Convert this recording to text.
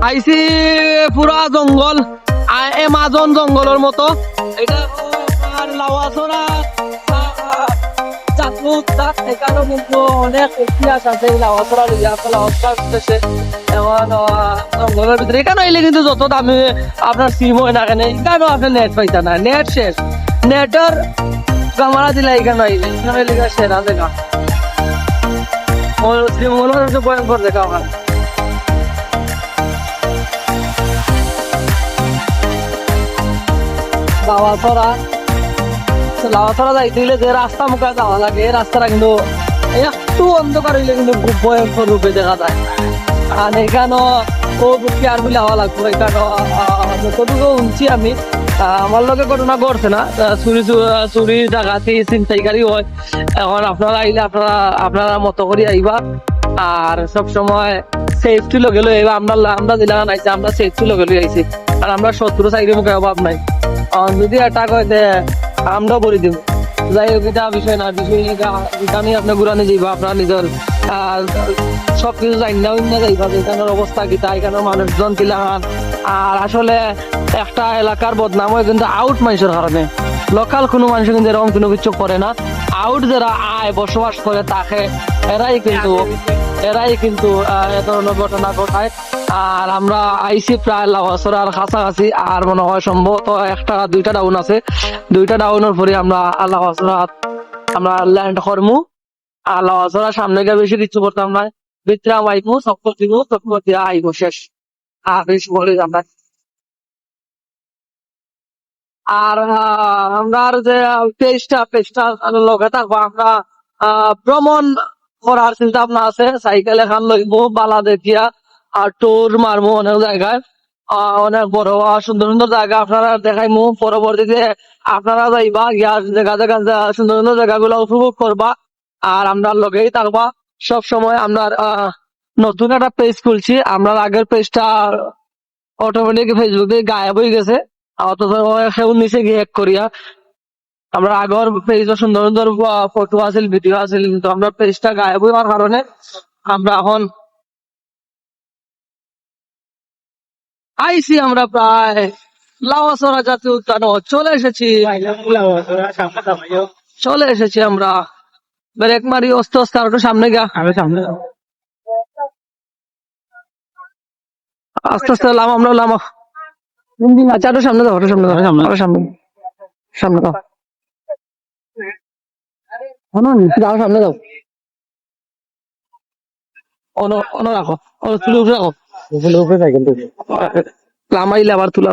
আইসি পুরা জঙ্গল এমাজন জঙ্গলের মতো এটা লাওয়াছড়া এখানেও কিন্তু অনেক ইতিহাস আছে লাওয়াছড়া দেশে এখন জঙ্গলের ভিতরে এখানে এলে কিন্তু যত দামি আপনার সিম হয় না কেন এখানেও আপনার নেট পাইতা না নেট শেষ নেটের গামারা দিলা এখানে আইলে এখানে এলে সেরা দেখা শ্রীমঙ্গলের ভয়ঙ্কর দেখা ওখানে লাওয়াছড়া যাইতে হইলে যে রাস্তা মুখে যাওয়া লাগে এই রাস্তাটা কিন্তু একটু অন্ধকার হইলে কিন্তু খুব ভয়ঙ্কর রূপে দেখা যায় আর এখানেও ও কেয়ার বলে হওয়া লাগবো এখানে যতটুকু শুনছি আমি আমার লগে ঘটনা ঘটছে না চুরি ডাকাতি ছিনতাইকারী হয় এখন আপনারা আইলে আপনারা মতো করে আইবা আর সব সময় সেফটি লগে লই আইবা আমরা দিলা নাইছি আমরা সেফটি লগে লই আইছি আর আমরা শত্রু সাইডের মুখে অভাব নাই যদি এটা কয় যে আমরা বলে দিব যাই হোক এটা বিষয় না বিষয় এখানে আপনি ঘুরানি যাইবা আপনার নিজের সবকিছু জানি না যাইবা এখানের অবস্থা কিতা এখানের মানুষজন কিলান আর আসলে একটা এলাকার বদনাম হয় কিন্তু আউট মানুষের কারণে লোকাল কোনো মানুষ কিন্তু এরকম কোনো কিছু করে না আউট যারা আয় বসবাস করে তাকে এরাই কিন্তু এ ধরনের ঘটনা ঘটায় আর আমরা আইসি প্রায় লাওয়াছড়ার কাছাকাছি আর মনে হয় সম্ভবত একটা দুইটা ডাউন আছে দুইটা ডাউনের পরে আমরা লাওয়াছড়া আমরা ল্যান্ড করমু আর লাওয়াছড়ার সামনে গিয়ে বেশি কিছু করতাম না ভিতরে আইমু চক্কর দিব চক্কর দিয়ে আইব শেষ আর বেশি বলে আমরা আর আমরা যে পেজটা লগে থাকবো আমরা ভ্রমণ করার চিন্তা ভাবনা আছে সাইকেল এখান লইবো বালা দেখিয়া আর ট্যুর মারবো অনেক জায়গায় অনেক বড় সুন্দর সুন্দর জায়গা আপনারা দেখাইমু পরবর্তীতে আপনারা যাইবা গিয়া জায়গা সুন্দর সুন্দর জায়গাগুলো উপভোগ করবা আর আমরা লগেই থাকবা সব সময় আমরা নতুন একটা পেজ খুলছি আমরা আগের পেজটা অটোমেটিক ফেসবুকে গায়েব হয়ে গেছে অথচ সেও নিচে গিয়ে এক করিয়া আমরা আগের পেজে সুন্দর সুন্দর ফটো আছিল ভিডিও আছিল কিন্তু আমরা পেজটা গায়েব হওয়ার কারণে আমরা এখন আইসি আমরা প্রায় লাওয়াছড়া জাতীয় উদ্যান চলে এসেছি আমরা ব্রেক মারি অস্তে অস্তে আর একটু সামনে গা আস্তে আস্তে আমরা আচ্ছা একটু সামনে দাও সামনে দাও সামনে দাও রাখো তুলে উপরে রাখো লামাইলে আবার তুলে